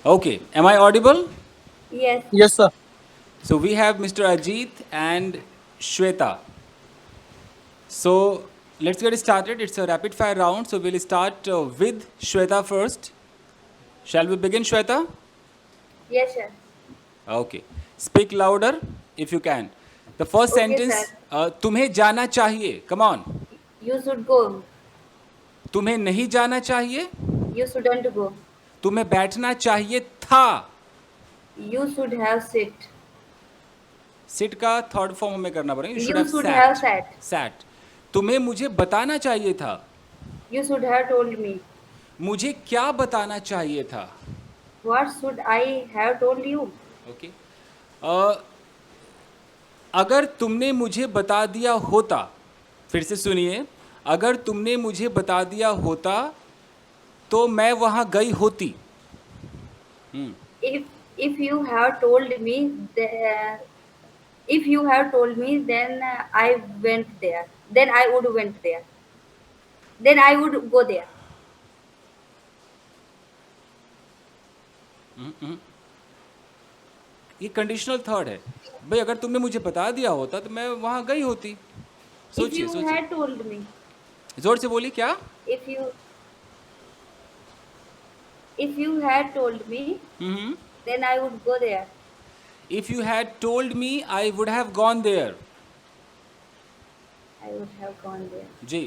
Okay, am I audible? Yes. Yes, sir. So we have Mr. Ajit and Shweta. So let's get started. It's a rapid fire round. So we'll start with Shweta first. Shall we begin, Shweta? Yes, sir. Okay. Speak louder if you can. The first Okay, sir. sentence, तुम्हें जाना चाहिए. Come on. You should go. तुम्हें नहीं जाना चाहिए. You shouldn't go. तुम्हें बैठना चाहिए था. You should have sit. Sit का थर्ड फॉर्म हमें करना पड़ेगा. You should You have should have sat. sat. Sat. तुम्हें मुझे बताना चाहिए था. You should have told me. मुझे क्या बताना चाहिए था. What should I have told you? Okay. अगर तुमने मुझे बता दिया होता. फिर से सुनिए. अगर तुमने मुझे बता दिया होता तो मैं वहां गई होती. If you have told me, if you have told me, then I went there. Then I would went there. Then I would go there. ये कंडीशनल थर्ड है. भाई अगर तुमने मुझे बता दिया होता तो मैं वहां गई होती. If सोचिए you सोचिए. had told me, जोर से बोलिए. क्या. if you if you had told me, then I would go there. If you had told me, I would have gone there. I would have gone there. Ji.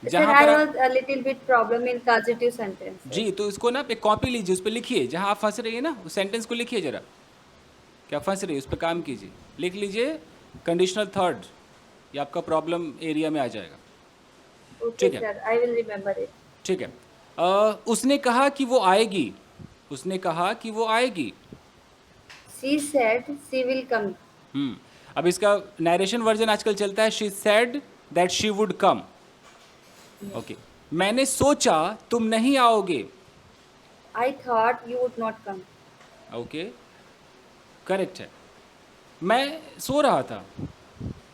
Sir, जहां I पर आप. was a little bit problem in causative sentences. जी, तो इसको ना एक copy लीजिए, उस पर लिखिए जहां आप फंस रही है ना, उस सेंटेंस को लिखिए जरा. क्या फंस रही है उस पर काम कीजिए. लिख लीजिए कंडीशनल थर्ड. ये आपका प्रॉब्लम एरिया में आ जाएगा. Okay, ठीक है. sir. I will remember it. ठीक है. उसने कहा कि वो आएगी. उसने कहा कि वो आएगी. She said she will come. अब इसका नरेशन वर्जन आजकल चलता है. She said that she would come. Okay. मैंने सोचा तुम नहीं आओगे. I thought you would not come. Okay. Correct है. मैं सो रहा था.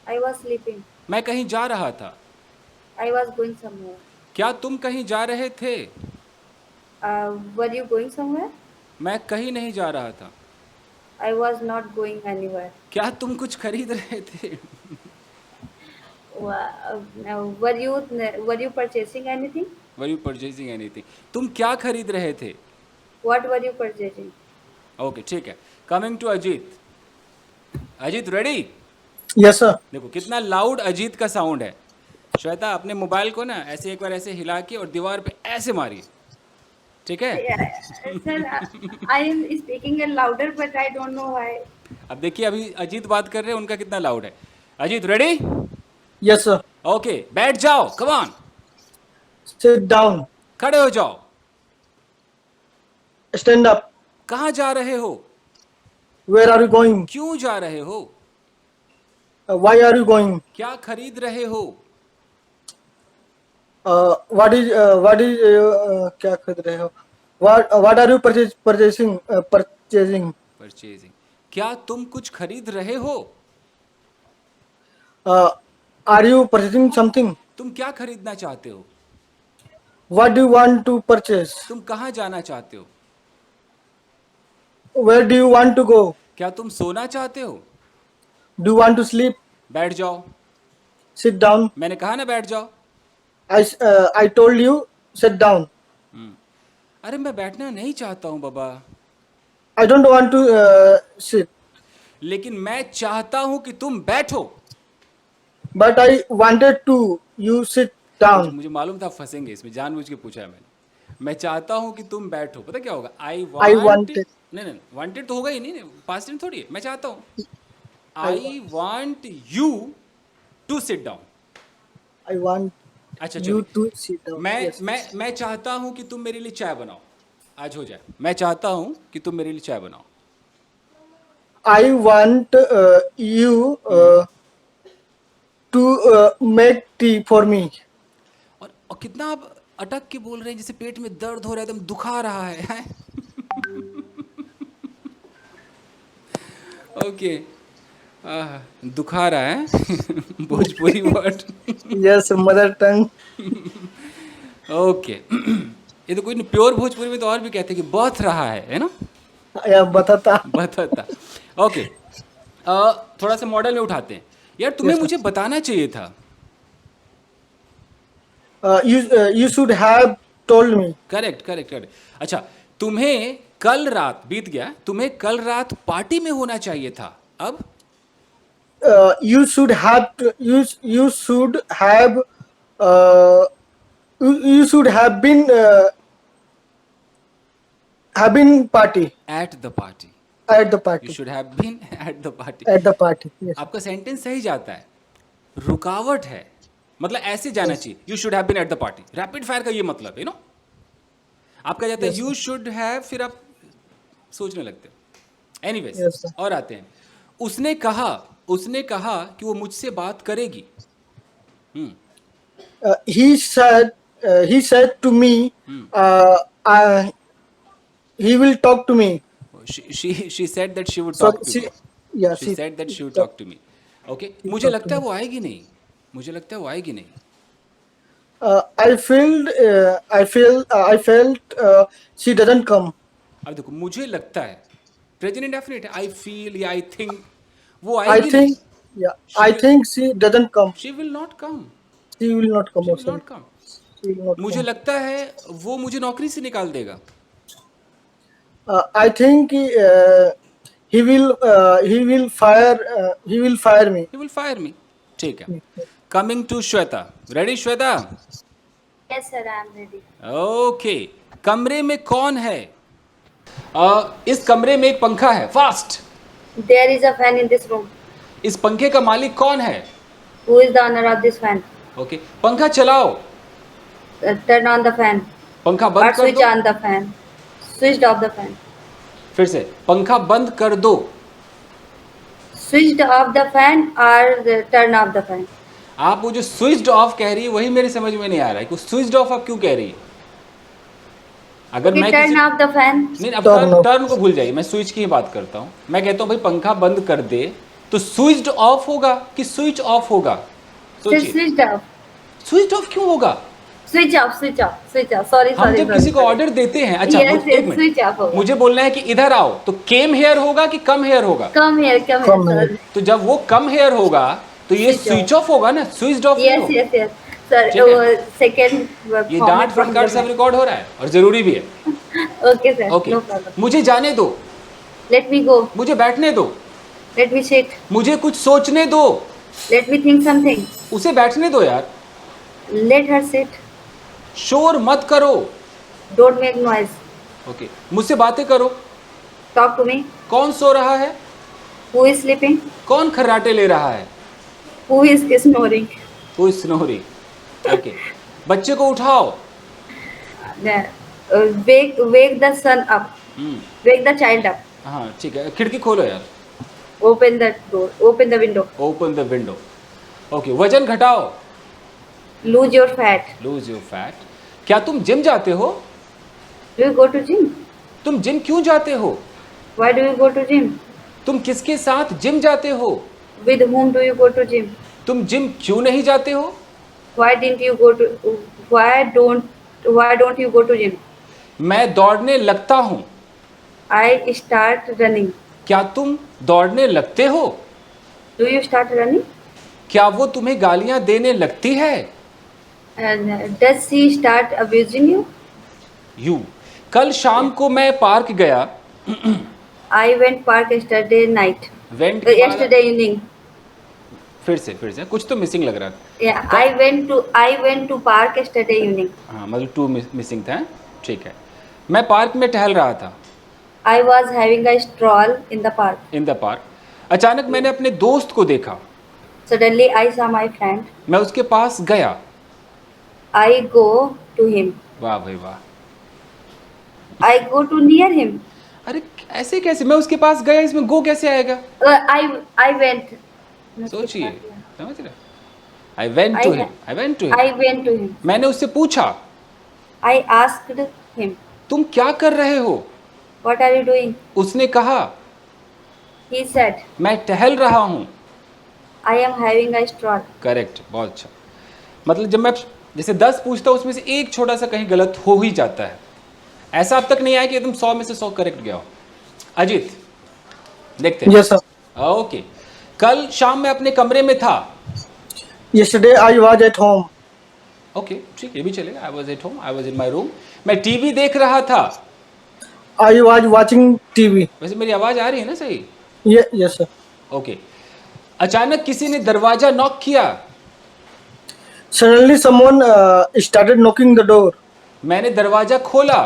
I was sleeping. मैं कहीं जा रहा था. I was going somewhere. क्या तुम कहीं जा रहे थे. Were you going somewhere? मैं कहीं नहीं जा रहा था. I was not going anywhere. क्या तुम कुछ खरीद रहे थे. Were you purchasing anything? Were you purchasing anything. तुम क्या खरीद रहे थे. What were you purchasing? Okay. ठीक है. Coming to Ajit. Ajit ready. Yes, sir. देखो कितना लाउड अजीत का साउंड है. श्वेता अपने मोबाइल को ना ऐसे एक बार ऐसे हिला के और दीवार पे ऐसे मारिए. ठीक है. Yeah, sir, I am speaking a louder, but I don't know why. अब देखिए अभी अजीत बात कर रहे हैं, उनका कितना लाउड है. Ajit ready. Yes, sir. Okay. बैठ जाओ. Come on. Sit down. खड़े हो जाओ. Stand up. कहाँ जा रहे हो. Where are you going? क्यों जा रहे हो. Why are you going? क्या खरीद रहे हो. What is क्या खरीद रहे हो? What are you purchasing? Purchasing. Purchasing. क्या तुम कुछ खरीद रहे हो. Are you purchasing something? तुम क्या खरीदना चाहते हो. What do you want to purchase? तुम कहाँ जाना चाहते हो. Where do you want to go? क्या तुम सोना चाहते हो. Do you want to sleep? बैठ जाओ. Sit down. मैंने कहा ना बैठ जाओ. I told you sit down. अरे मैं बैठना नहीं चाहता हूँ बाबा. I don't want to sit, लेकिन मैं चाहता हूँ कि तुम बैठो. but I wanted to you sit down. मुझे मालूम था फंसेंगे इसमें, जानबूझ के पूछा है मैंने. मैं चाहता हूँ कि तुम बैठो. पता क्या होगा. आई I वांट. wanted. नहीं वांटेड तो होगा ही नहीं. पास्ट टेंस थोड़ी है. मैं चाहता हूँ. I want you to sit down. I want अच्छा you चलो. to sit down. Yes. मैं चाहता हूँ कि तुम मेरे लिए चाय बनाओ. आज हो जाए. मैं चाहता हूँ कि तुम मेरे लिए चाय बनाओ. I want you to make tea for me. और कितना आप अटक के बोल रहे हैं जैसे पेट में दर्द हो रहा है, एकदम दुखा रहा है. ओके. दुखा रहा है. Bhojpuri word. Yes, mother tongue. Okay. ये तो कोई नहीं. प्योर भोजपुरी में तो और भी कहते हैं कि बौथ रहा है ना. या बताता. बताता. ओके, थोड़ा सा मॉडल में उठाते हैं. यार तुम्हें Yes, sir. मुझे बताना चाहिए था. You should have told me. Correct correct correct. अच्छा, तुम्हें कल रात बीत गया, तुम्हें कल रात पार्टी में होना चाहिए था. अब You should have you should have you should have been party at the party. at the you party should have been at the party. at the party. Yes. आपका सेंटेंस सही जाता है, रुकावट है. मतलब ऐसे जाना चाहिए, you should have been at the party. Rapid fire का ये मतलब है नो. आपका जाता है Yes, यू शुड हैव, फिर आप सोचने लगते हैं. Anyways, Yes, sir. और आते हैं. उसने कहा कि वो मुझसे बात करेगी. He said to me, he will talk to me. she said that she would So talk to she, me. yeah, she said that she would talk to me. Okay, मुझे लगता है वो आएगी नहीं. मुझे लगता है वो आएगी नहीं. I felt she doesn't come. अब देखो, मुझे लगता है प्रेजेंट इंडेफिनिट है. आई फील या आई थिंक वो I आएगी नहीं. think, yeah, I think she doesn't come. She will not come. She will not come. She will Also. Not come. She will not मुझे come. लगता है वो मुझे नौकरी से निकाल देगा. I think he will fire me. He will fire me. ठीक है. Coming to Shweta. Ready Shweta? Yes, sir, I am ready. Okay. कमरे में कौन है? इस कमरे में एक पंखा है. Fast. There is a fan in this room. इस पंखे का मालिक कौन है? Who is the owner of this fan? Okay. पंखा चलाओ. Turn on the fan. पंखा Or बंद कर switch दो. on the fan. Switched off the fan. फिर से, पंखा बंद कर दो. Switched off the fan or turn off the fan. आप वो जो स्विच्ड ऑफ कह रही है वही मेरे समझ में नहीं आ रहा है कि स्विच्ड ऑफ आप क्यों कह रही है. अगर Okay, मैं turn किसी, off the fan. नहीं, अब Turn off. टर्न को भूल जाइए, मैं स्विच की ही बात करता हूँ. मैं कहता हूँ भाई पंखा बंद कर दे, तो स्विच्ड ऑफ होगा कि स्विच ऑफ होगा? Sir, सोचिए. switched off. स्विच ऑफ क्यों होगा? Switch off, switch off, switch off. Sorry, हम sorry, जब sorry. किसी को sorry. ऑर्डर देते हैं, अच्छा Yes, एक yes, मिनट, switch off होगा. मुझे बोलना है कि इधर आओ, तो केम हेयर होगा कि कम हेयर होगा? Come here, Come come here, here. sir. तो जब वो कम हेयर होगा तो ये Switch स्विच ऑफ होगा ना, स्विच्ड ऑफ नहीं Yes, होगा. yes, yes. Sir, ठीक है. second ये format डांट from फटकार the सब रिकॉर्ड हो रहा है और जरूरी भी है. Okay, sir. Okay. No problem. मुझे जाने दो. Let me go. मुझे बैठने दो. Let me sit. मुझे कुछ सोचने दो. Let me think something. उसे बैठने दो यार. Let her sit. शोर मत करो. Don't make noise. ओके. मुझसे बातें करो. Talk to me. कौन सो रहा है? Who is sleeping? कौन खर्राटे ले रहा है? Who is snoring? Who is snoring? Okay. बच्चे को उठाओ. Wake the son up. Hmm. Wake the child up. हाँ ठीक है. खिड़की खोलो यार. Open the door. Open the window. Open the window. Okay. वजन घटाओ. Lose your fat. Lose your fat. क्या तुम जिम जाते हो? Do you go to gym? तुम जिम क्यों जाते हो? Why do you go to gym? तुम किसके साथ जिम जाते हो? With whom do you go to gym? तुम जिम क्यों नहीं जाते हो? Why didn't you go to? Why don't you go to gym? मैं दौड़ने लगता हूँ. I start running. क्या तुम दौड़ने लगते हो? Do you start running? क्या वो तुम्हें गालियां देने लगती है? And does she start abusing you? You. कल शाम को मैं पार्क गया. I went park yesterday night. Went. Yesterday evening. फिर से कुछ तो मिसिंग लग रहा था. Yeah, I went to park yesterday evening. हाँ मतलब टू मिसिंग था. ठीक है. मैं पार्क में टहल रहा था. I was having a stroll in the park. In the park. अचानक मैंने अपने दोस्त को देखा. Suddenly I saw my friend. मैं उसके पास गया. I go to him. वाह भाई वाह. I go to near him. अरे ऐसे कैसे? मैं उसके पास गया, इसमें गो कैसे आएगा? I went. सोचिए. समझ रहे? I went to him. I went to him. I went to him. मैंने उससे पूछा, I asked him, तुम क्या कर रहे हो? what are you doing? उसने कहा, He said, मैं टहल रहा हूँ. I am having a stroll. Correct. बहुत अच्छा. मतलब जब मैं जैसे 10 पूछता हूँ उसमें से एक छोटा सा कहीं गलत हो ही जाता है. ऐसा अब तक नहीं आया कि एकदम 100 में से 100 करेक्ट गया हो. अजीत, देखते हैं। Yes, sir. ओके, कल शाम मैं अपने कमरे में था। Yesterday I was at home. Okay, ठीक, ये भी चलेगा। I was at home, I was in my room. मैं टीवी देख रहा था। I was watching TV. वैसे मेरी आवाज़ आ रही है ना सही? Yes, sir. ओके। अचानक किसी ने दरवाजा नॉक किया। Suddenly someone started knocking the door. मैंने दरवाजा खोला।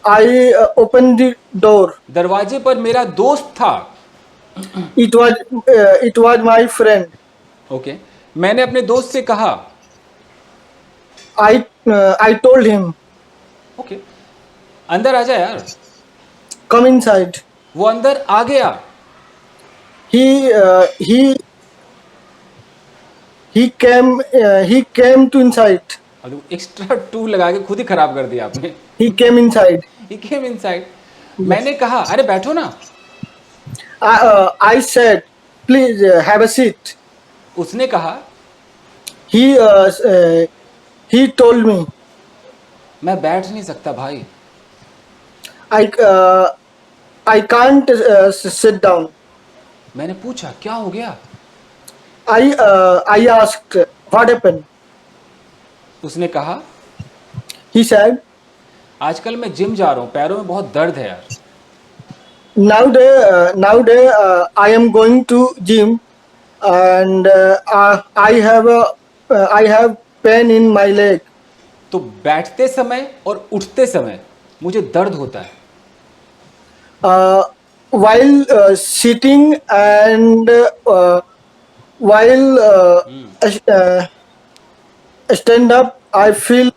I opened the door. दरवाजे पर मेरा दोस्त था। It was my friend. Okay, मैंने अपने दोस्त से कहा। I told him, ओके, अंदर आ जा यार। come inside. वो अंदर आ गया। He came to inside. और एक्स्ट्रा टू लगा के खुद ही खराब कर दिया आपने। He came inside. He came inside. मैंने कहा, अरे बैठो ना। I said, please have a seat. उसने कहा, He told me, मैं बैठ नहीं सकता भाई। I can't sit down. मैंने पूछा, क्या हो गया? I asked, what happened? उसने कहा, He said, आजकल मैं जिम जा रहा हूँ, पैरों में बहुत दर्द है यार। nowadays I am going to gym, and I have pain in my leg. तो बैठते समय और उठते समय मुझे दर्द होता है। While sitting and while stand up, I feel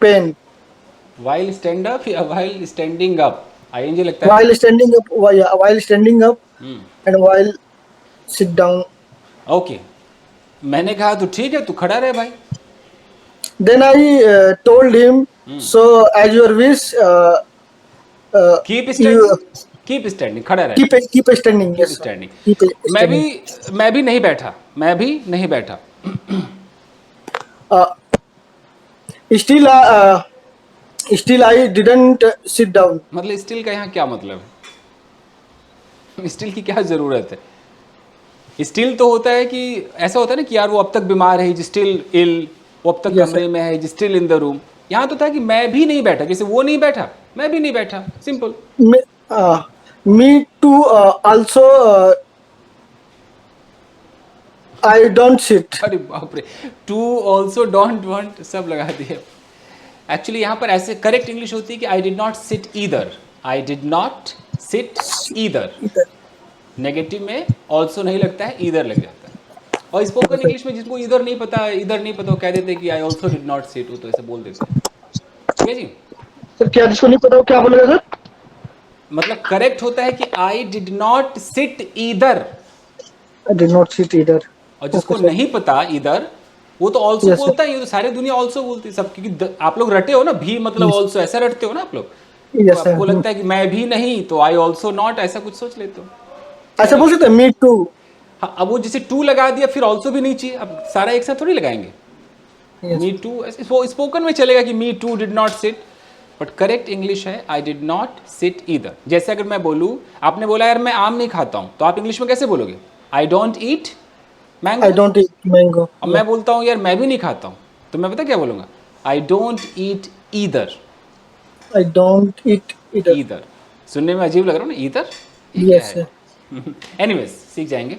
pain. While stand up या वाइल स्टैंडिंग अप? आईएनजी लगता है। While standing up and while sit down. Okay, मैंने कहा तो ठीक है, तू खड़ा रहे भाई। Then I told him, so as your wish, keep you standing, keep standing, खड़ा रहे। keep standing. Keep Yes, sir. Standing. Keep standing. मैं भी नहीं बैठा, मैं भी नहीं बैठा। Still I didn't sit down. मतलब स्टिल का यहाँ क्या मतलब है? स्टिल की क्या जरूरत है? स्टिल तो होता है कि ऐसा होता है ना कि यार वो अब तक बीमार है, स्टिल इल, वो अब तक Yes, कमरे में है, स्टिल इन द रूम। यहाँ तो था कि मैं भी नहीं बैठा, जैसे वो नहीं बैठा, मैं भी नहीं बैठा, simple. Me too. Also, I don't sit. अरे बाप रे, टू ऑल्सो डोंट वांट, सब लगा दिए। एक्चुअली यहाँ पर ऐसे करेक्ट इंग्लिश होती है कि आई did not sit either, I did not sit either. Negative में ऑल्सो नहीं लगता है, ईदर लग जाता है। और स्पोकन इंग्लिश में जिसको ईदर नहीं पता, वो कह देते हैं कि I also did not seat, वो तो ऐसे बोल देते हैं। ठीक है जी। सर क्या जिसको नहीं पता वो क्या बोलेगा सर? मतलब करेक्ट होता है कि आई did not sit either. I did not sit either. और जिसको Okay, sir. नहीं पता ईदर, वो तो ऑल्सो Yes, sir. बोलता है। ये तो सारी दुनिया ऑल्सो बोलती है सब, क्योंकि आप लोग रटे हो ना, भी मतलब ऑल्सो, ऐसा रटते हो ना आप लोग। Yes, तो sir. आपको लगता है कि मैं भी नहीं, तो आई ऑल्सो नॉट, ऐसा कुछ सोच लेते हो। ऐसा बोल सकते हैं me too. हाँ, अब वो जैसे टू लगा दिया, फिर ऑल्सो भी नहीं चाहिए, अब सारा एक साथ थोड़ी लगाएंगे। Yes. मी टू स्पोकन में चलेगा कि me too did not sit, but correct English है I did not sit either. जैसे अगर मैं बोलूँ, आपने बोला यार मैं आम नहीं खाता हूँ, तो आप इंग्लिश में कैसे बोलोगे? I don't eat mango. I don't eat mango. अब मैं बोलता हूँ यार मैं भी नहीं खाता हूँ, तो मैं पता क्या बोलूँगा? I don't eat either. I don't eat either. Either सुनने में अजीब लग रहा है ना, ईदर। Yes, sir. एनीवेज, सीख जाएंगे।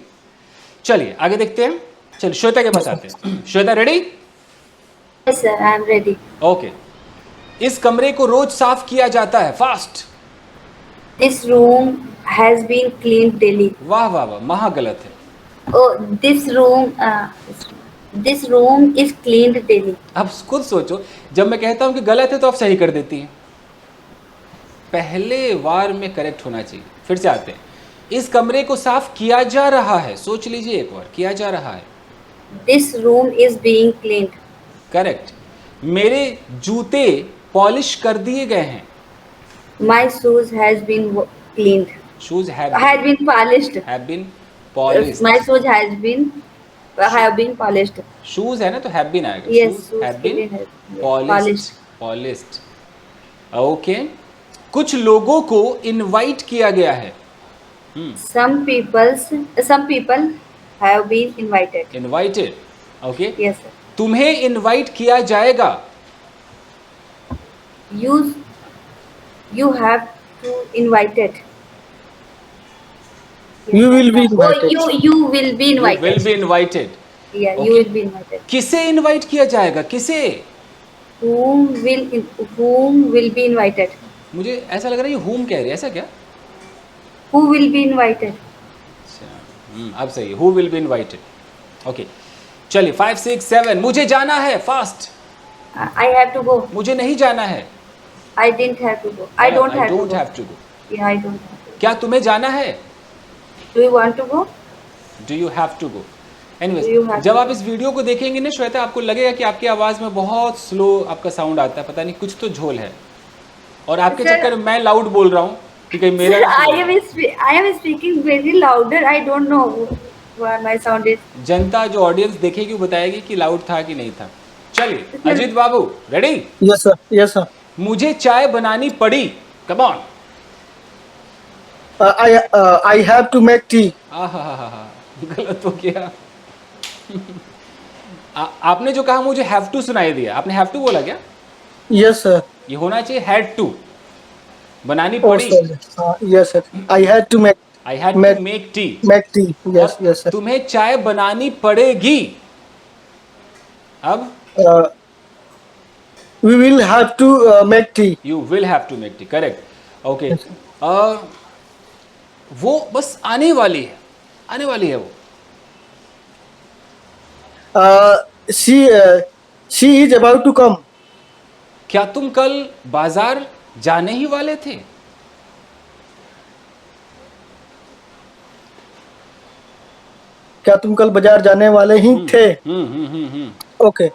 चलिए आगे देखते हैं। चलिए श्वेता के पास आते हैं। Shweta ready? Yes, sir. I am ready. Okay. इस कमरे को रोज साफ किया जाता है, fast. This room has been cleaned daily. वाह वाह वाह, महा गलत है। Oh, this room is cleaned daily. अब खुद सोचो, जब मैं कहता हूं कि गलत है तो आप सही कर देती हैं। पहले वार में करेक्ट होना चाहिए। फिर से आते हैं। इस कमरे को साफ किया जा रहा है, सोच लीजिए एक बार, किया जा रहा है। This room is being cleaned. Correct. मेरे जूते पॉलिश कर दिए गए हैं। My shoes has been cleaned. Shoes Has been polished. have been polished। My shoes have been polished. Shoes है ना, तो हैव बीन आएगा। Yes, Shoes shoes have been have been polished। Okay, कुछ लोगों को इनवाइट किया गया है. Some people have been invited. Invited. Okay. Yes, sir. तुम्हें इनवाइट किया जाएगा. You have to invited. You will be Oh, invited. you will be You invited. will be invited. Yeah, Okay. you will be invited. किसे invite किया जाएगा? किसे? Whom will be invited? मुझे ऐसा लग रहा है ये whom कह रही है, ऐसा क्या? Who will be invited? अच्छा, अब सही. Who will be invited? Okay. चलिए 5 6 7. मुझे जाना है. Fast. I have to go. मुझे नहीं जाना है. I didn't have to go. I don't have to go. have to go. Yeah, I don't have to. क्या तुम्हें जाना है? Do you want to go? Do you have to go? Do you Anyways, have जब to आप इस video को देखेंगे ना श्वेता, आपको लगेगा कि आपकी आवाज़ में बहुत स्लो आपका साउंड आता है. पता नहीं कुछ तो झोल है. और आपके Sir- चक्कर में मैं लाउड बोल रहा हूँ कि कहीं मेरा Sir, ना I am speaking very louder. I don't know why my sound is. जनता जो ऑडियंस देखेगी वो बताएगी कि लाउड था कि नहीं था. चलिए Ajit babu, ready? Yes, sir. Yes, sir. मुझे चाय बनानी पड़ी. Come on. I have to make tea. आहा, गलत हो गया. आपने जो कहा मुझे हैव टू सुनाई दिया. आपने हैव टू बोला क्या? Yes, sir. ये होना चाहिए हैड टू. बनानी Oh, पड़ी. sorry. Yes, sir. I had to I had make- to make tea. tea. Yes, yes, sir. तुम्हें चाय बनानी पड़ेगी. अब We will have to make tea. You will have to make tea. Correct. Okay. वो बस आने वाली है. आने वाली है वो. She is about to come. क्या तुम कल बाजार जाने ही वाले थे? क्या तुम कल बाजार जाने वाले ही थे? Okay.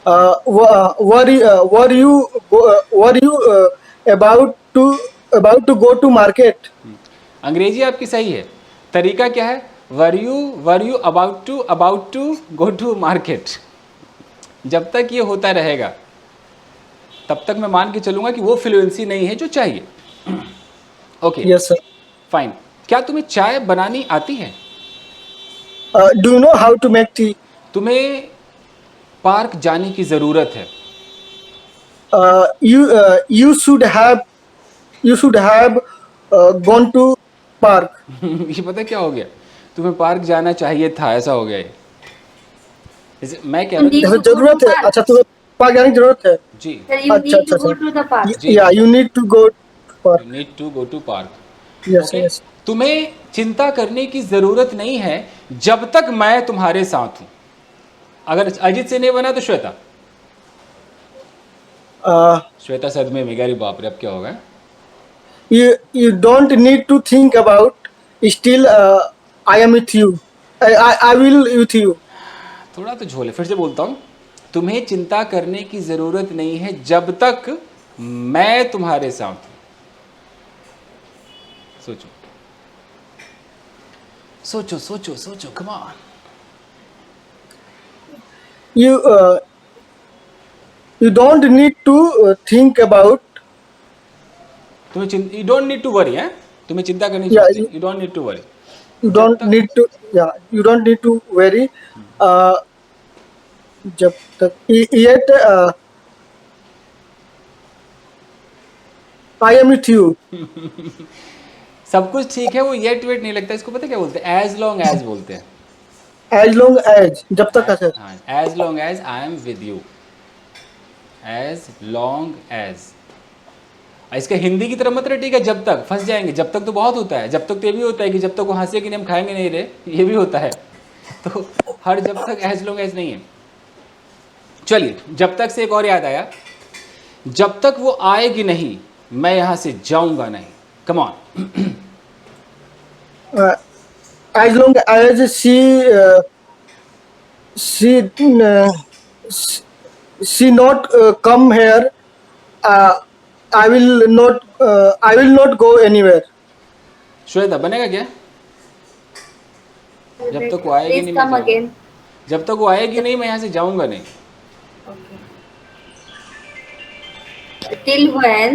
Were you about to go to market? अंग्रेजी आपकी सही है. तरीका क्या है? Were you about to go to market. जब तक ये होता रहेगा तब तक मैं मान के चलूंगा कि वो फ्लुएंसी नहीं है जो चाहिए. ओके. Yes, sir. फाइन. क्या तुम्हें चाय बनानी आती है? Do you know how to make tea? तुम्हें पार्क जाने की ज़रूरत है. You should have gone to park. ये पता क्या हो गया? तुम्हें पार्क जाना चाहिए था, ऐसा हो गया ये. मैं कह रहा Need हूँ. जैसे to go to जरूरत है. park. अच्छा, तुम्हें पार्क जाने की जरूरत है. जी. Sir, you अच्छा, need to अच्छा, go अच्छा. to the park. Ji. Yeah, you need to go to park. You need to go to park. Yes, Okay? yes. तुम्हें चिंता करने की जरूरत नहीं है जब तक मैं तुम्हारे साथ हूं. अगर अजीत से नहीं बना तो श्वेता. श्वेता सदमे में गया. बाप रे, अब क्या होगा? You don't need to think about. Still, I am with you. I will with you. थोड़ा तो झोले. फिर से बोलता हूं. तुम्हें चिंता करने की जरूरत नहीं है जब तक मैं तुम्हारे साथ हूं. सोचो सोचो सोचो सोचो. Come on. You don't need to think about. तुम्हें you don't need to worry. है तुम्हें चिंता करनी Yeah, चाहिए. You don't need to worry. You don't need to. Yeah, you don't need to worry. जब तक yet I am with you. सब कुछ ठीक है. वो येट वेट नहीं लगता. इसको पता क्या बोलते हैं? एज लॉन्ग एज बोलते हैं. As long as जब तक है सर. हाँ, as long as I am with you. As long as. इसका हिंदी की तरफ मत रटिएगा. जब तक फंस जाएंगे. जब तक तो बहुत होता है. जब तक तो ये भी होता है कि जब तक वो हंसे कि नहीं हम खाएंगे नहीं रहे. ये भी होता है. तो हर जब तक एज लॉन्ग एज नहीं है. चलिए, जब तक से एक और याद आया. जब तक वो आएगी नहीं मैं यहाँ से जाऊंगा नहीं. Come on. As long as she not come here, I will not go anywhere. Shweta बनेगा क्या? जब तक वो आएगी Please नहीं मैं come जाऊंगा. again. जब तक वो आएगी नहीं मैं यहाँ से जाऊंगा नहीं. Okay. Till when?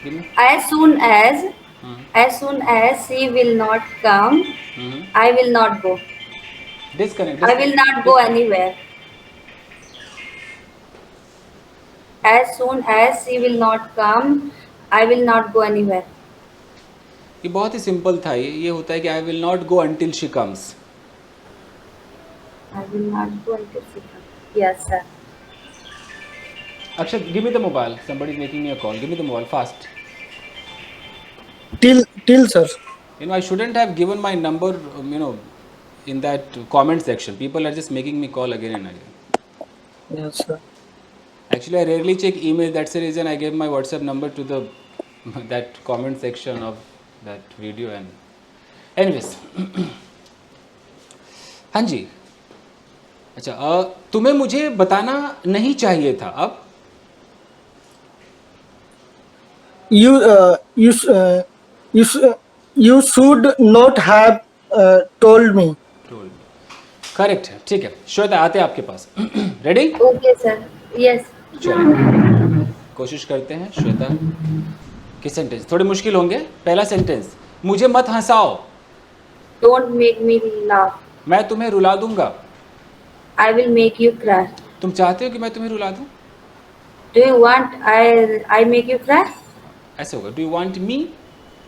Give me. As soon as Hmm. as soon as she will not come, Hmm. I will not go. Disconnect. I will Disconnect. not go Disconnect. anywhere. As soon as she will not come, I will not go anywhere. ये बहुत ही simple था. ये होता है कि I will not go until she comes. I will not go until she comes. Yes, sir. Akshat, give me the mobile. Somebody is making me a call. Give me the mobile fast. Till sir. I shouldn't have given my number, in that comment section. People are just making me call again and again. Yes, sir. Actually, I rarely check email. That's the reason I gave my WhatsApp number to the that comment section of that video. And anyways, हाँ जी. अच्छा, तुम्हें मुझे बताना नहीं चाहिए था. अब You you should not have told me. Correct है. ठीक है श्वेता, आते हैं आपके पास. रेडी? Okay, sir. Yes. चलो कोशिश करते हैं श्वेता के सेंटेंस. थोड़े मुश्किल होंगे. पहला सेंटेंस, मुझे मत हंसाओ. Don't make me laugh. मैं तुम्हें रुला दूंगा. I will make you cry. तुम चाहते हो कि मैं तुम्हें रुला दूं? Do you want I make you cry? ऐसे होगा. Do you want me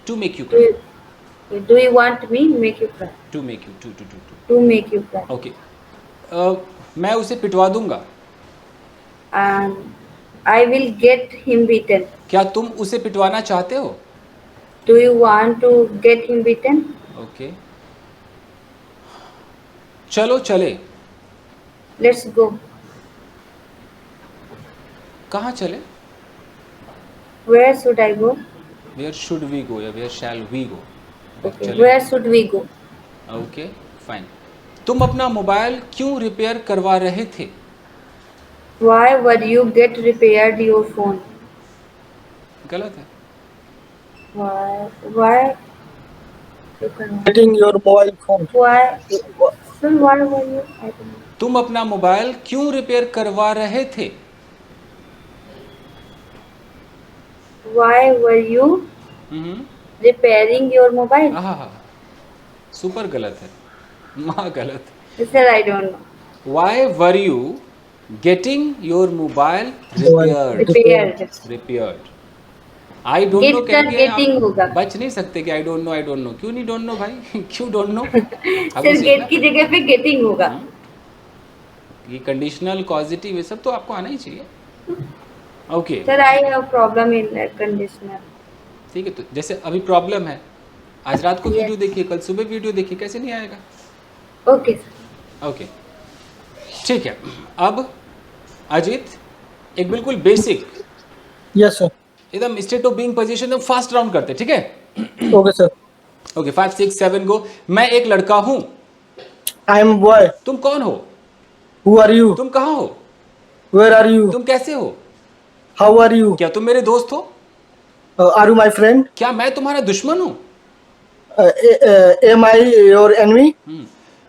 to make you Do cry? do you want me make you cry? To make you to. To make you cry. Okay. मैं उसे पिटवा दूंगा. And I will get him beaten. क्या तुम उसे पिटवाना चाहते हो? Do you want to get him beaten? Okay. चलो चले. Let's go. कहाँ चले? Where should I go? Where should we go या where shall we go? Okay. Where should we go? Okay fine. तुम अपना मोबाइल क्यों रिपेयर करवा रहे थे? Why were you get repaired your phone? गलत है. Why you can Getting your mobile phone. why sir why were you I don't know. तुम अपना मोबाइल क्यों रिपेयर करवा रहे थे? Why were you repairing your mobile? हाँ, सुपर गलत है. माँ गलत. Sir, I don't know. Why were you getting your mobile repaired? Repaired. I don't know Get sir getting होगा. बच नहीं सकते कि आई डोंट नो. क्यों नहीं डोंट नो भाई? क्यों डोंट नो? Sir get की जगह पे getting होगा. ये कंडीशनल कॉजिटिव ये सब तो आपको आना ही चाहिए. Okay. Sir, I have problem in air conditioner. ठीक है. तो जैसे अभी प्रॉब्लम है, आज रात को Yes. वीडियो देखिए, कल सुबह वीडियो देखिए, कैसे नहीं आएगा? Okay, sir. ओके ठीक है. अब अजीत, एक बिल्कुल बेसिक Yes, sir. एकदम स्टेट ऑफ बीइंग पोजीशन एकदम फास्ट राउंड करते. ठीक है? Okay, sir. ओके 5 6 7 गो. मैं एक लड़का हूँ. I am boy. तुम कौन हो? Who are you? तुम कहाँ हो? Where are you? तुम कैसे हो? How are you? क्या तुम मेरे दोस्त हो? Are you my friend? क्या मैं तुम्हारा दुश्मन हूँ? Am I your enemy?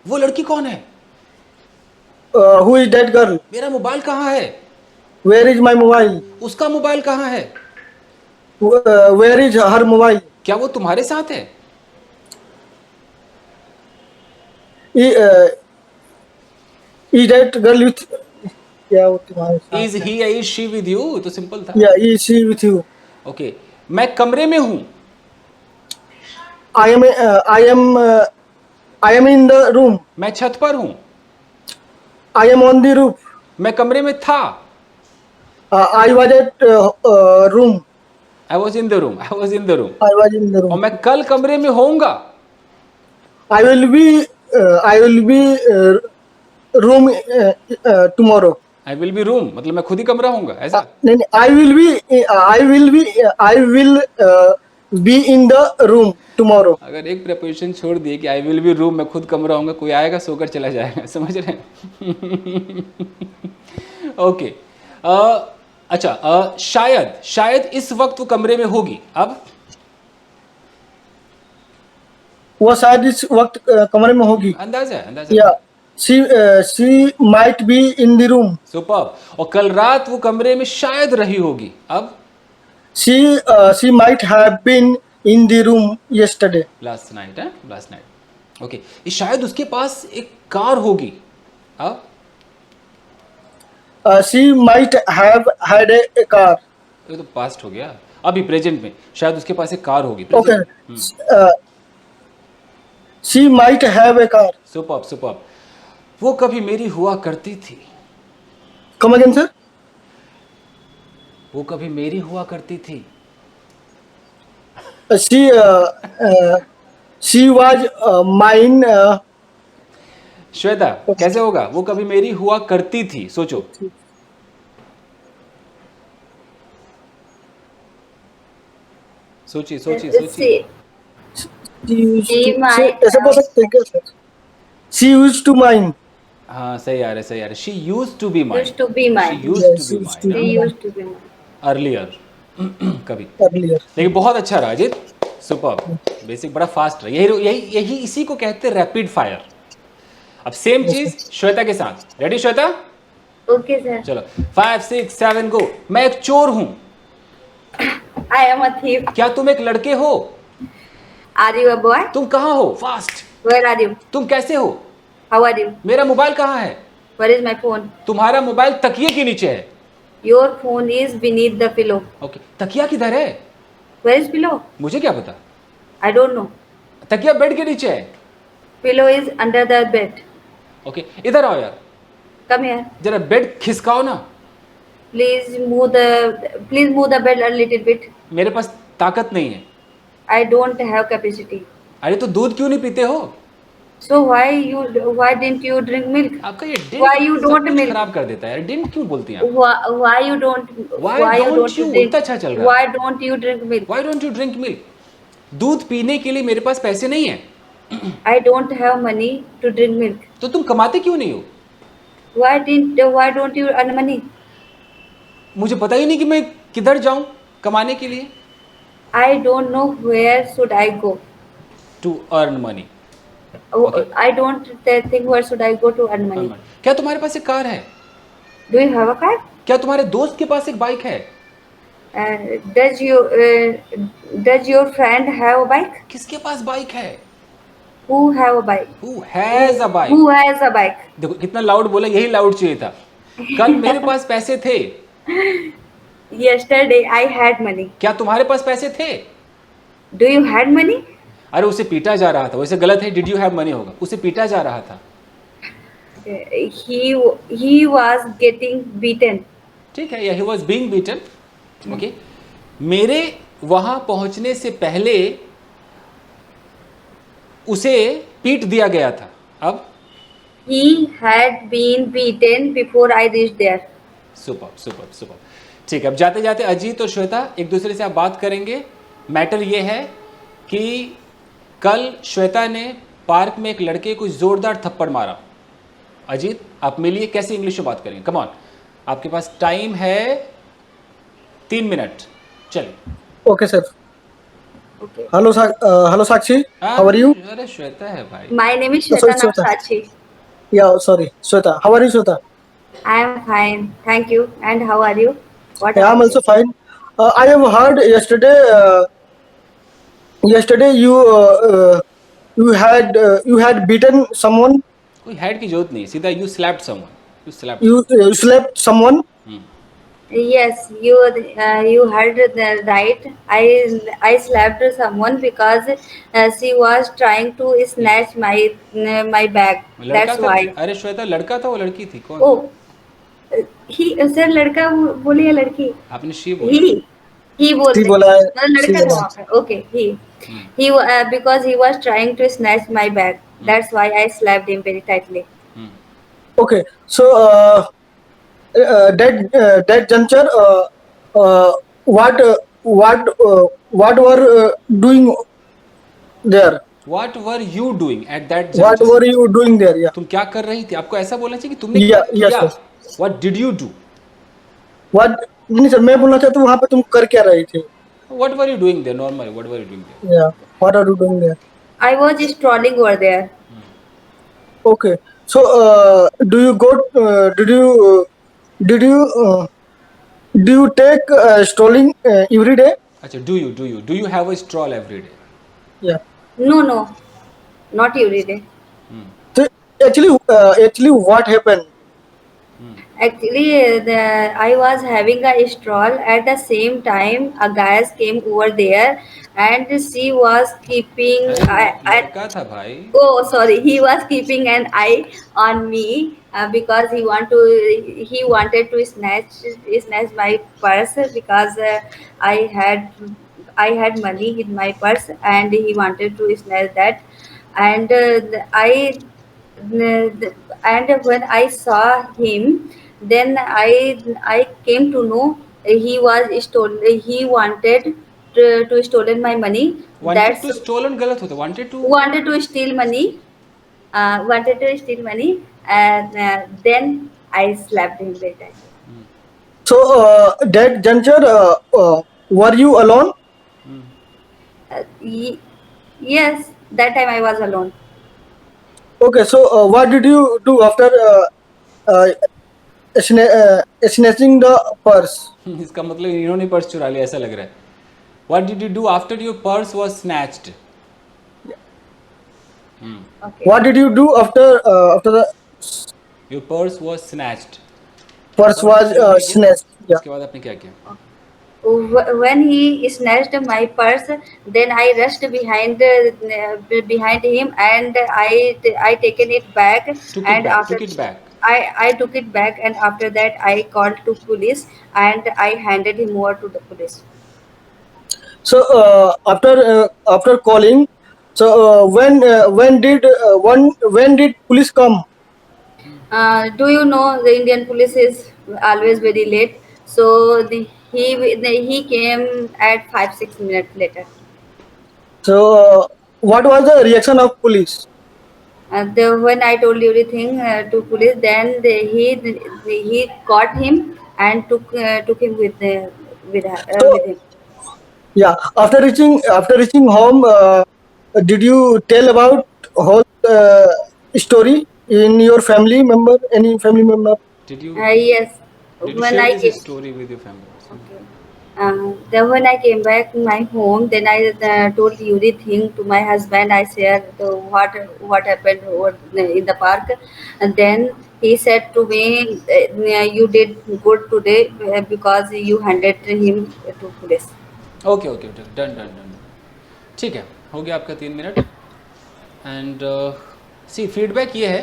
वो लड़की कौन है? Who is that girl? मेरा मोबाइल कहाँ है? Where is my mobile? उसका मोबाइल कहाँ है? Where is her mobile? क्या वो तुम्हारे साथ है? Is that girl with? क्या वो तुम्हारे साथ? इज ही या इज शी विद यू? तो सिंपल था. Yeah, is she with you? Okay. मैं कमरे में हूँ. I am in the room. मैं छत पर हूँ. I am on the roof. मैं कमरे में था. I was at room. I was in the room. I was in the और room. मैं कल कमरे में होऊंगा. I will be room tomorrow. I will be room मतलब मैं खुद ही कमरा होऊंगा ऐसा. नहीं नहीं, I will be in the room tomorrow. अगर एक प्रपोजिशन छोड़ दिए कि आई विल बी रूम, मैं खुद कमरा होऊंगा, कोई आएगा सोकर चला जाएगा. समझ रहे हैं? ओके. अच्छा, शायद इस वक्त वो कमरे में होगी. अब वो शायद इस वक्त कमरे में होगी. अंदाजा Yeah, she might be in the room. Super. और कल रात वो कमरे में शायद रही होगी. अब She might have been in the room yesterday. Last night है, लास्ट नाइट। ओके, ये शायद उसके पास एक कार होगी। अब She might have had a car. ये तो पास्ट हो गया, अभी प्रेजेंट में शायद उसके पास एक कार होगी। Okay. She might have a car. Superb superb. वो कभी मेरी हुआ करती थी। Come again, sir. वो कभी मेरी हुआ करती थी। She was mine. श्वेता, कैसे होगा? वो कभी मेरी हुआ करती थी, सोचो। सोचिए सोचिए सोचिए। She might ऐसे बोल सकते हैं क्या sir? She used to mine. हाँ, सही आ रहा है, सही आ रहा है। She use to be mine. used to be mine. She use Yes, to be used to She mine used to be mine. Earlier कभी। earlier. लेकिन बहुत अच्छा रहा अजित, सुपर। बेसिक बड़ा फास्ट रहा। यही यही यही इसी को कहते हैं रैपिड फायर। अब सेम चीज श्वेता के साथ। रेडी श्वेता? Okay, sir. चलो 5 6 7 गो। मैं एक चोर हूं। I am a thief. क्या तुम एक लड़के हो? Are you a boy? तुम कहाँ हो? फास्ट। Where are you? तुम कैसे हो? How are you? मेरा मोबाइल कहाँ है? Where is my phone? तुम्हारा मोबाइल तकिए के नीचे है। Your phone is beneath the pillow. Okay, तकिया किधर है? Where is pillow? मुझे क्या पता। I don't know. तकिया बेड के नीचे है। Pillow is under the bed. Okay, इधर आओ यार, Come here. जरा बेड खिसकाओ ना। Please move the bed a little bit. मेरे पास ताकत नहीं है। I don't have capacity. अरे तो दूध क्यों नहीं पीते हो? So why didn't you drink milk? आपका ये डिन Why you सब don't कुछ milk? खराब कर देता है यार। डिन क्यों बोलती हैं आप? Why you don't Why you don't don't you? drink? उतना अच्छा चल रहा है। Why don't you drink milk? Why don't you drink milk? दूध पीने के लिए मेरे पास पैसे नहीं है। I don't have money to drink milk. तो तुम कमाते क्यों नहीं हो? Why don't you earn money? मुझे पता ही नहीं कि मैं किधर जाऊं कमाने के लिए। I don't know where should I go. To earn money. I don't think where should I go to earn money. क्या तुम्हारे पास एक कार है? Do you have a car? क्या तुम्हारे दोस्त के पास एक बाइक है? Does your friend have a bike? किसके पास बाइक है? Who have a bike? Who has a bike? Who has a bike? देखो कितना लाउड बोला, यही लाउड चाहिए था। कल मेरे पास पैसे थे। Yesterday I had money. क्या तुम्हारे पास पैसे थे? Do you had money? अरे उसे पीटा जा रहा था, वैसे गलत है, डिड यू हैव मनी होगा। उसे पीटा जा रहा था। He was getting beaten. ठीक है, या he was being beaten. Okay, मेरे वहां पहुंचने से पहले उसे पीट दिया गया था। अब He had been beaten before I reached there. Super super super. ठीक है, अब जाते जाते अजीत और श्वेता एक दूसरे से आप बात करेंगे। मैटर ये है कि कल श्वेता ने पार्क में एक लड़के को जोरदार थप्पड़ मारा। अजीत, आप मिलिए, कैसे इंग्लिश में बात करेंगे? कम ऑन, आपके पास टाइम है 3 मिनट। चलिए। Okay, sir. Okay. Hello, hello, Sakshi. हाँ, How are you? अरे श्वेता है भाई। My name is Sorry, Shweta, not Shweta. Sachi. Yeah, sorry, Shweta. How are you, Shweta? I am fine, thank you. And how are you? What? Yeah, are I'm you? also fine. I have heard yesterday. Yesterday you had beaten someone. कोई head की जरूरत नहीं, सीधा you slapped someone. You slapped. You slapped someone. Yes, you heard right. I slapped someone because she was trying to snatch my bag. लड़का That's था? why. अरे श्वेता, लड़का था वो लड़की थी कौन? Oh, he sir लड़का बोले या लड़की? आपने शी बोला। he बोलते She बोला है, मतलब she लड़का था बोला। वहाँ पे। Okay, he because he was trying to snatch my bag. That's why I slapped him very tightly. Okay, so that juncture, what were doing there? What were you doing at that What juncture? were you doing there? Yeah. तुम क्या कर रही थी? आपको ऐसा बोलना चाहिए कि तुमने Yeah, क्या yes, किया। yes. What did you do? What नहीं सर, मैं बोलना चाहता हूँ वहाँ पे तुम कर क्या रही थी? What were you doing there normally? What were you doing there? Yeah. What are you doing there? I was strolling over there. Okay. So did you Do you take strolling every day? अच्छा, do you have a stroll every day? Yeah. No, no, not every day. So actually, what happened? Actually, I was having a stroll. At the same time, a guy came over there, and she was keeping. अरे वो लड़का था भाई. Oh, sorry, he was keeping an eye on me because he wanted to snatch my purse because I had money in my purse and he wanted to snatch that, and and when I saw him, then I came to know he wanted to stolen my money. Wanted That's to stolen गलत होता. wanted to steal money, wanted to steal money, and then I slapped him that time. So that juncture, were you alone? Uh, ye- yes, that time I was alone. Okay. So what did you do after uh, snatching the purse? इसका मतलब इन्होंने purse चुरा लिया ऐसा लग रहा है. What did you do after your purse was snatched? Okay. What did you do after the Your purse was snatched. purse और was फिर आपने क्या? snatched? Yeah. उसके बाद आपने क्या किया? When he snatched my purse, then I rushed behind him, and I taken it back, Took it and back. after Took it back. I took it back, and after that I called to police, and I handed him over to the police. So after calling, so when did police come? Do you know the Indian police is always very late? So he came at 5 6 minutes later. So what was the reaction of police? When I told everything to police, then he caught him and took him So with him. yeah, after reaching home, did you tell about whole story in your family member? Any family member? Did you Yes, did you when share I this came. story with your family? Okay. Then when I came back to my home, then I told everything to my husband. I shared what happened over in the park, and then he said to me, "You did good today because you handed him to police." Okay okay done done done. ठीक है, हो गया आपका 3 minute. And C feedback ये है.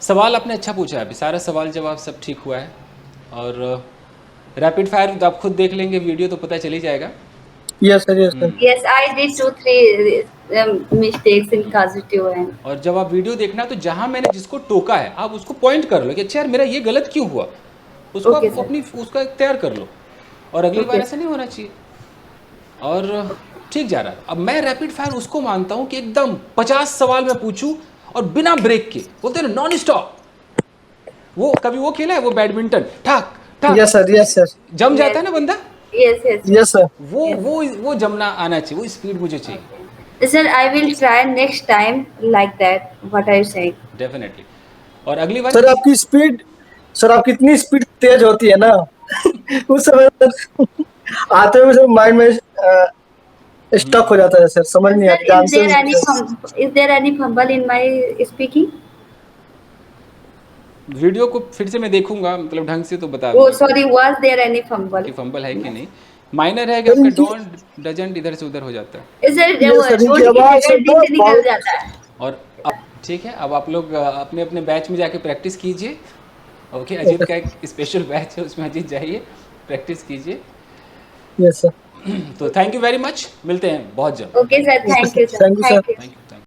सवाल आपने अच्छा पूछा है. अभी सारा सवाल जवाब सब ठीक हुआ है. और रैपिड फायर आप खुद देख लेंगे वीडियो तो पता चल ही जाएगा. Yes, sir. Yes, sir. Yes, I did 2 3 mistakes in positive and और जब आप वीडियो देखना तो जहाँ मैंने जिसको टोका है आप उसको पॉइंट कर लो कि अच्छा यार मेरा ये गलत क्यों हुआ. उसको Okay, आप sir. अपनी उसका तैयार कर लो. और अगली बार Okay. ऐसा नहीं होना चाहिए. और ठीक जा रहा है. अब मैं रैपिड फायर उसको मानता हूँ कि एकदम 50 सवाल मैं पूछूं और बिना ब्रेक के, बोलते हैं नॉन स्टॉप. वो कभी वो खेला है वो बैडमिंटन ठाक ठाक Yes, sir. Yes, sir. जम जाता है ना बंदा. yes, yes. Yes, sir. वो जमना आना चाहिए. वो स्पीड मुझे चाहिए. Sir, I will try next time like that. What are you saying? Definitely. और अगली बार सर आपकी स्पीड, सर आपकी इतनी स्पीड तेज होती है ना उस समय सर आते हुए सर माइंड में स्टक हो जाता है सर, समझ नहीं Sir, आता is there any answer. is there any fumble in my speaking? Video को फिर से मैं देखूंगा मतलब ढंग से तो बता Oh, दूंगा sorry. Was there any fumble? कि फंबल है कि नहीं. माइनर है कि सर आपका इनकी, डोंट डजंट इधर से उधर हो जाता है. Is there ये सर इनकी टोन की आवाज जगह डी से निकल बहुत. जाता है? और अब ठीक है, अब आप लोग अपने अपने बैच में जाके प्रैक्टिस कीजिए. ओके, अजीत का एक स्पेशल बैच है उसमें अजीत जाइए प्रैक्टिस कीजिए. Yes sir. तो थैंक यू वेरी मच, मिलते हैं बहुत जल्द. Okay, sir. Thank you, sir. Thank you sir. Thank you. Thank you.